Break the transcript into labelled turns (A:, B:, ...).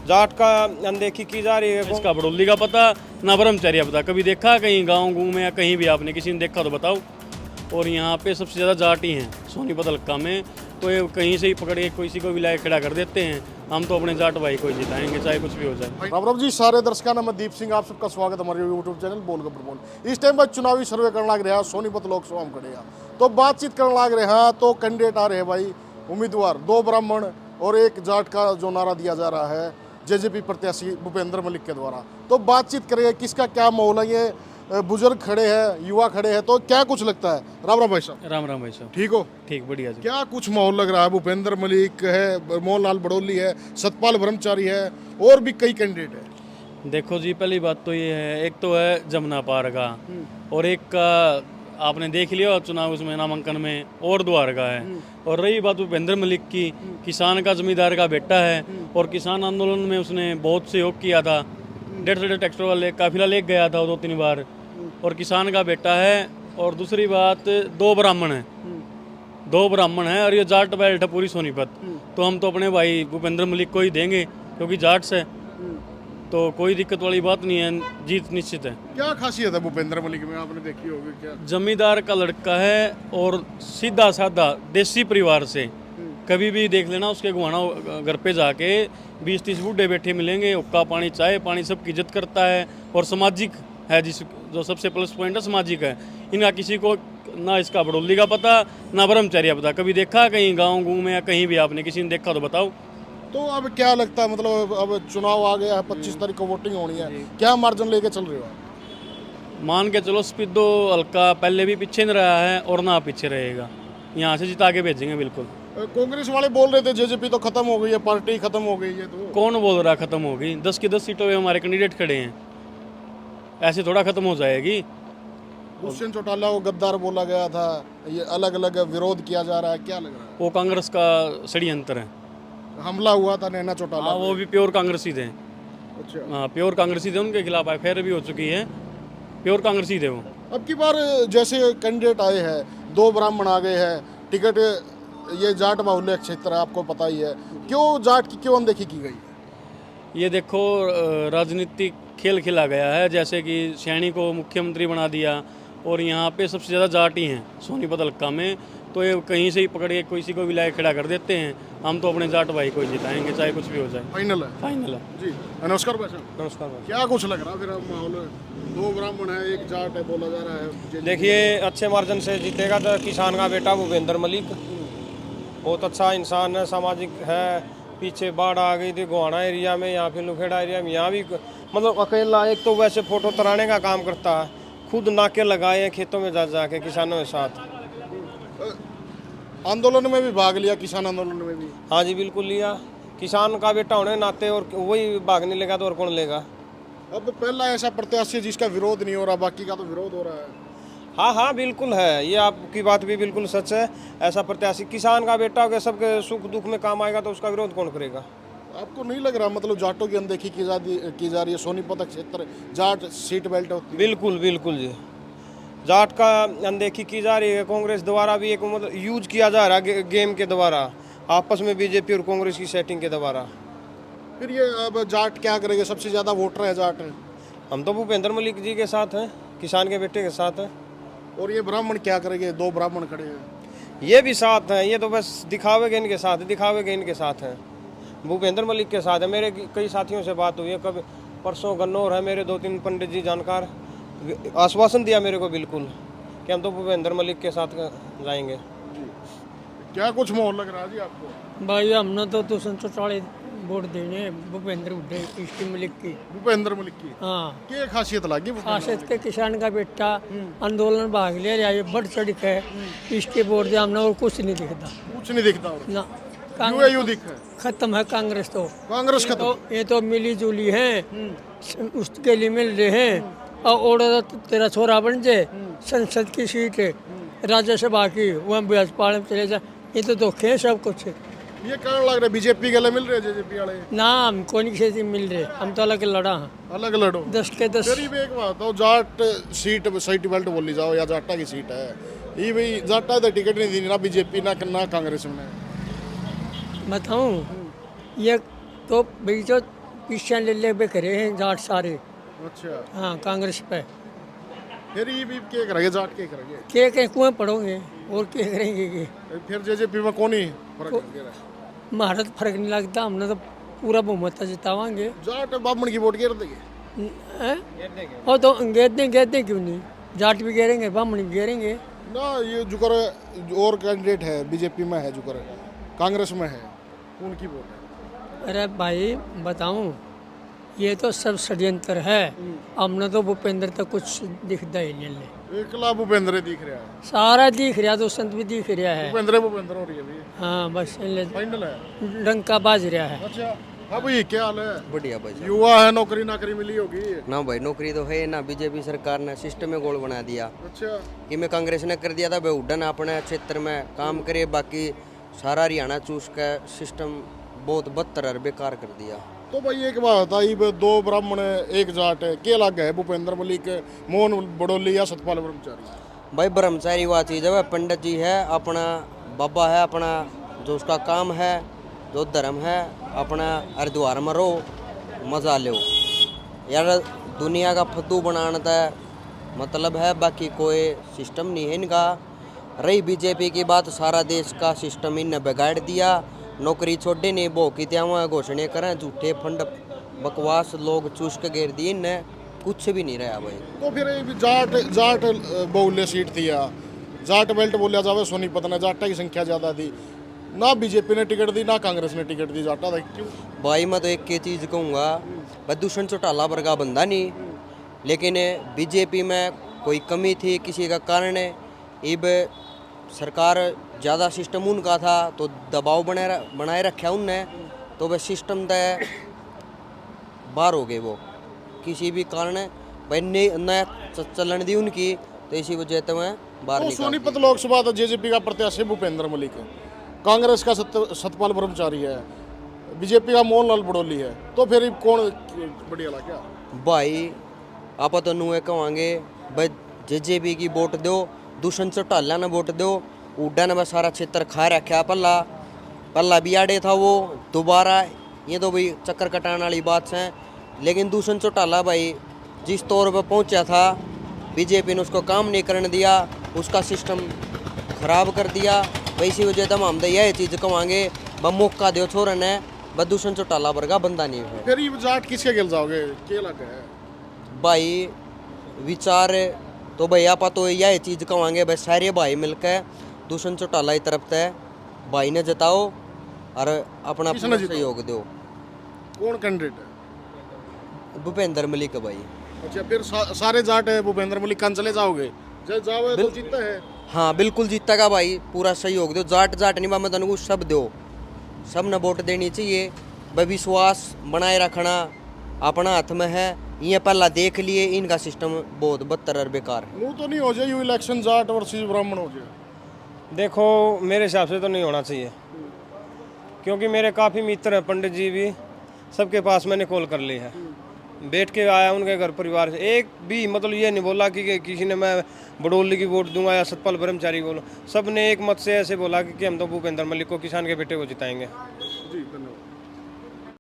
A: जाट का अनदेखी की जा रही है।
B: इसका बड़ोली का पता ना ब्रह्मचर्य पता, कभी देखा कहीं गाँव गूँ में या कहीं भी आपने किसी ने देखा तो बताओ। और यहाँ पे सबसे ज़्यादा जाट ही हैं सोनीपत हल्का में, तो ये कहीं से ही पकड़ के किसी को भी लाए खड़ा कर देते हैं। हम तो अपने जाट भाई को जिताएंगे चाहे कुछ भी हो जाए।
C: राम जी सारे दर्शकों का मैं दीप सिंह आप सबका स्वागत हमारे यूट्यूब चैनल बोल के प्रमोल। इस टाइम पर चुनावी सर्वे करने लग रहा सोनीपत लोकसभा में खड़े तो बातचीत करने लग रहे हैं, तो कैंडिडेट आ रहे हैं भाई उम्मीदवार, 2 ब्राह्मण और 1 जाट का जो नारा दिया जा रहा है जेजेपी प्रत्याशी भूपेंद्र मलिक के द्वारा। तो बातचीत करेंगे किसका क्या माहौल है। ये बुजुर्ग खड़े हैं, युवा खड़े हैं, तो क्या कुछ लगता है। राम राम भाई साहब।
B: राम राम भाई साहब।
C: ठीक हो?
B: ठीक, बढ़िया जी।
C: क्या कुछ माहौल लग रहा है? भूपेंद्र मलिक है, मोहनलाल बड़ोली है, सतपाल ब्रह्मचारी है और भी कई कैंडिडेट है।
B: देखो जी, पहली बात तो ये है, एक तो है जमुना पार का और एक का आपने देख लिया चुनाव उसमें नामांकन में और द्वारका है। और रही बात भूपेंद्र मलिक की, किसान का जमींदार का बेटा है और किसान आंदोलन में उसने बहुत सहयोग किया था। 150 ट्रैक्टर वाले काफिला ले गया था 2-3 बार, और किसान का बेटा है। और दूसरी बात 2 ब्राह्मण है, 2 ब्राह्मण है और ये जाट बेल्ट है पूरी सोनीपत। तो हम तो अपने भाई भूपेंद्र मलिक को ही देंगे क्योंकि जाट से, तो कोई दिक्कत वाली बात नहीं है, जीत निश्चित है।
C: क्या खासियत है भूपेंद्र मलिक में, आपने देखी होगी? क्या
B: जमींदार का लड़का है और सीधा साधा देसी परिवार से। कभी भी देख लेना उसके गुहाना घर पे जाके 20-30 बूढ़े बैठे मिलेंगे, हुक्का पानी चाय पानी सबकी इज्जत करता है और सामाजिक है, जिस जो सबसे प्लस पॉइंट है सामाजिक है। इनका किसी को ना इसका बड़ोली का पता ना ब्रह्मचर्य पता, कभी देखा कहीं गाँव गूँ में या कहीं भी आपने किसी ने देखा तो बताओ।
C: तो अब क्या लगता है, मतलब अब चुनाव आ गया है, 25 तारीख को वोटिंग होनी है, क्या मार्जिन लेके चल रहे हो?
B: मान के चलो स्पीडो हल्का पहले भी पीछे नहीं रहा है और ना पीछे रहेगा, यहाँ से जिता के भेजेंगे बिल्कुल।
C: कांग्रेस वाले बोल रहे थे जेजेपी तो खत्म हो गई है, पार्टी खत्म हो गई है। तो
B: कौन बोल रहा खत्म हो गई? 10 की 10 सीटों पे हमारे कैंडिडेट खड़े हैं, ऐसे थोड़ा खत्म हो जाएगी।
C: दुष्यंत चौटाला को गद्दार बोला गया था, ये अलग अलग विरोध किया जा रहा है, क्या लग रहा है?
B: वो कांग्रेस का षड्यंत्र है।
C: हमला हुआ था नैना चौटाला।
B: हाँ, वो भी प्योर कांग्रेसी थे।
C: अच्छा,
B: हाँ, प्योर कांग्रेसी थे, उनके खिलाफ एफआईआर भी हो चुकी है, प्योर कांग्रेसी थे वो।
C: अब की बार जैसे कैंडिडेट आए हैं, 2 ब्राह्मण आ गए हैं, टिकट ये जाट बाहुल्य क्षेत्र है, आपको पता ही है। क्यों जाट की क्यों अनदेखी की गई?
B: ये देखो राजनीतिक खेल खेला गया है, जैसे कि सैनी को मुख्यमंत्री बना दिया और यहाँ पे सबसे ज़्यादा जाट ही हैं सोनीपत हल्का में, तो ये कहीं से ही पकड़ के किसी को भी लाए खड़ा कर देते हैं। हम तो अपने जाट भाई को ही जिताएंगे चाहे कुछ भी हो जाए।
C: फाइनल है?
B: फाइनल है
C: जी। नमस्कार भाई साहब।
B: नमस्कार भाई।
C: क्या कुछ लग रहा है फिर अब माहौल? 2 ब्राह्मण है, 1 जाट है, बोला जा रहा है।
A: देखिए, अच्छे मार्जिन से जीतेगा तो किसान का बेटा भूपेंद्र मलिक। बहुत अच्छा इंसान है, सामाजिक है। पीछे बाढ़ आ गई थी गोहाना एरिया में, यहाँ पे लुखेड़ा एरिया में, यहाँ भी मतलब अकेला एक तो वैसे फोटो तराने का काम करता है, खुद नाके लगाए हैं खेतों में जा जाके किसानों के साथ।
C: आंदोलन में भी भाग लिया, किसान आंदोलन में भी?
A: हाँ जी, बिल्कुल लिया। किसान का बेटा होने के नाते और वही भाग नहीं लेगा तो और कौन लेगा?
C: अब पहला ऐसा प्रत्याशी जिसका विरोध नहीं हो रहा, बाकी का तो विरोध हो रहा है।
A: हाँ हाँ, बिल्कुल है, ये आपकी बात भी बिल्कुल सच है। ऐसा प्रत्याशी किसान का बेटा हो गया, सबके सुख दुख में काम आएगा, तो उसका विरोध कौन करेगा?
C: आपको नहीं लग रहा मतलब जाटों की अनदेखी की जा रही है? सोनीपत क्षेत्र जाट सीट बेल्ट होती है।
A: बिल्कुल बिल्कुल जी, जाट का अनदेखी की जा रही है। कांग्रेस द्वारा भी एक मतलब यूज किया जा रहा है गेम के द्वारा, आपस में बीजेपी और कांग्रेस की सेटिंग के द्वारा।
C: फिर ये अब जाट क्या करेंगे? सबसे ज़्यादा वोटर है जाट।
A: हम तो भूपेंद्र मलिक जी के साथ हैं, किसान के बेटे के साथ हैं।
C: और ये ब्राह्मण क्या करेंगे? 2 ब्राह्मण खड़े हैं,
A: ये भी साथ हैं, ये तो बस दिखावेगे इनके साथ, दिखावेगे इनके साथ हैं। भूपेंद्र मलिक के साथ है। मेरे कई साथियों से बात हुई है, कब परसों गन्नौर है, मेरे 2-3 पंडित जी जानकार, आश्वासन दिया मेरे को बिल्कुल कि हम तो भूपेंद्र मलिक के साथ जाएंगे।
C: क्या कुछ माहौल लग रहा है जी आपको?
D: भाई हमने तो 240 वोट देने भूपेंद्र मलिक की।
C: भूपेंद्र मलिक की?
D: हाँ,
C: क्या खासियत लगी?
D: खासियत के किसान का बेटा आंदोलन भाग ले रहा है, बढ़ चढ़ है, इसके वोट दे हमने और कुछ नहीं दिखता।
C: कुछ नहीं दिखता और?
D: ना,
C: यूं दिख है।
D: खत्म है कांग्रेस तो।
C: कांग्रेस खत्म?
D: ये तो मिली जुली है, उसके लिए मिल रहे हैं। और तेरा छोरा बन जाए, संसद की सीट है, राज्यसभा की, वहाँ भाजपा में चले जाए, ये तो धोखे हैं सब कुछ।
C: ये कारण लग रहा है बीजेपी के लिए मिल रहे हैं, जेजेपी वाले?
D: ना, हमको नहीं किसी से मिल रहे, हम तो अलग लड़ा हैं।
C: अलग लड़ो?
D: 10 के 10।
C: तेरी भी एक बात हो, जाट सीट बेल्ट बोली जाओ या जाटा की सीट है, ये भाई जाटा तो टिकट नहीं दी ना बीजेपी ना कांग्रेस में।
D: बताऊँ, ये तो भाई जो पीछे ले करे हैं जाट सारे।
C: अच्छा
D: हाँ कांग्रेस पे
C: फिर ये भी क्या करेंगे जाट क्या करेंगे
D: के कहीं कुएं पढ़ोगे और क्या करेंगे कि
C: फिर जेजेपी में कौन ही फर्क करेगा
D: महारत फर्क नहीं लगता, हमने तो पूरा बहुमत जितावांगे।
C: जाट बामण की वोट गिर देंगे
D: हैं? और तो गेरते क्यों नहीं, जाट भी गिरेंगे ब्राह्मण भी गिरेंगे।
C: ना ये जुकर और कैंडिडेट है बीजेपी में है जुकर कांग्रेस में है उनकी वोट है।
D: अरे भाई बताऊं, ये तो सब षड्यंत्र है। हमने तो भूपेंद्र तक कुछ दिखता ही नहीं,
C: एकला भूपेंद्र दिख रहा है
D: सारा दिख रहा, तो संत भी दिख रहा है।
C: भूपेंद्र हो रही है अभी
D: हाँ बस
C: फाइनल है।
D: डंका बाज रहा है।
C: अच्छा हाँ भाई क्या हाल है?
E: बढ़िया भाई साहब।
C: युवा है, नौकरी नाकरी मिली होगी।
E: ना भाई नौकरी तो है ना, बीजेपी सरकार ने सिस्टम में गोल बना दिया
C: अच्छा
E: कि मैं कांग्रेस ने कर दिया था भाई उड्डन अपने क्षेत्र में काम करे, बाकी सारा हरियाणा चूस का सिस्टम बहुत बदतर और बेकार कर दिया।
C: तो भाई एक बात आई, दो ब्राह्मण एक जाट है, क्या अलग है भूपेंद्र मलिक मोहन बड़ोली या सतपाल ब्रह्मचारी?
E: भाई ब्रह्मचारी वह चीज़ है, वह पंडित जी है, अपना बाबा है, अपना जो उसका काम है, जो धर्म है, अपना हरिद्वार में रहो, मज़ा लो यार। दुनिया का फद्दू बनाना था मतलब है, बाकी कोई सिस्टम नहीं है इनका। रही बीजेपी की बात, सारा देश का सिस्टम इनने बिगाड़ दिया। नौकरी छोड़े नहीं, बो की त्या घोषणा करें, झूठे फंड बकवास लोग चूस के घेर दिए, इनने कुछ भी नहीं रहा भाई।
C: तो फिर ये भी जाट जाट बहुल्य सीट थी या जाट बेल्ट बोलिया जावे सोनीपत ने, जाटा की संख्या ज़्यादा थी ना, बीजेपी ने टिकट दी ना कांग्रेस ने टिकट दी, जाटा था क्यों?
E: भाई मैं तो एक ही चीज़ कहूँगा, प्रदूषण चौटाला वर्गा बंदा नहीं, लेकिन बीजेपी में कोई कमी थी किसी का कारण, अब सरकार ज़्यादा सिस्टम उनका था तो दबाव बनाए रखा उनने, तो वह सिस्टम तय बाहर हो गए वो किसी भी कारण भाई नया चलन दी उनकी, तो इसी वजह से मैं बाहर
C: तो
E: निकाल
C: सोनीपत लोकसभा तो जेजेपी का प्रत्याशी भूपेंद्र मलिक है, कांग्रेस का सतपाल ब्रह्मचारी है, बीजेपी का मोहनलाल बड़ोली है, तो फिर कौन बढ़िया लगा क्या?
E: भाई आप तो नुए कहेंगे भाई जेजेपी की वोट दो, दूषण चौटाला ने वोट दो, उड्डा ने बस सारा क्षेत्र खा रखा, पल्ला भी आड़े था वो दोबारा, ये तो भाई चक्कर कटाने वाली बात है। लेकिन दूषण चौटाला भाई जिस तौर पर पहुंचा था, बीजेपी ने उसको काम नहीं करने दिया, उसका सिस्टम खराब कर दिया। भाई इसी वजह से हम तो यह चीज़ कहेंगे ब मौका दो छोरे ने, दूषण चौटाला वर्गा बंदा नहीं है।
C: फिर ये जाट किसके गिल जाओगे, क्या लगा है?
E: भाई विचार तो भाई आप तो यह चीज़ कहेंगे भाई सारे भाई मिलकर दूषण चौटाला की तरफ से भाई ने जिताओ और अपना पूरा सहयोग दो।
C: कौन कैंडिडेट है?
E: भूपेंद्र मलिक है भाई।
C: अच्छा फिर सारे जाट है भूपेंद्र मलिक कान चले जाओगे, जब जाओगे तो जीतता है।
E: हाँ बिल्कुल जीतेगा भाई, पूरा सहयोग दो, जाट नहीं बा मैं को सब दो, सब ने वोट देनी चाहिए भाई। विश्वास बनाए रखना अपना हाथ में है, ये पहला देख लिए इनका सिस्टम बहुत बदतर और बेकार है।
C: वो तो नहीं हो जाए यू इलेक्शन जाट वर्सेस ब्राह्मण हो जाए?
A: देखो मेरे हिसाब से तो नहीं होना चाहिए, क्योंकि मेरे काफ़ी मित्र हैं, पंडित जी भी, सबके पास मैंने कॉल कर ली है, बैठ के आया उनके घर परिवार से, एक भी मतलब ये नहीं बोला कि किसी ने मैं बड़ोली की वोट दूंगा या सतपाल ब्रह्मचारी को, सब ने एक मत से ऐसे बोला कि हम तो भूपेंद्र मलिक को, किसान के बेटे को जिताएंगे।
C: जी धन्यवाद।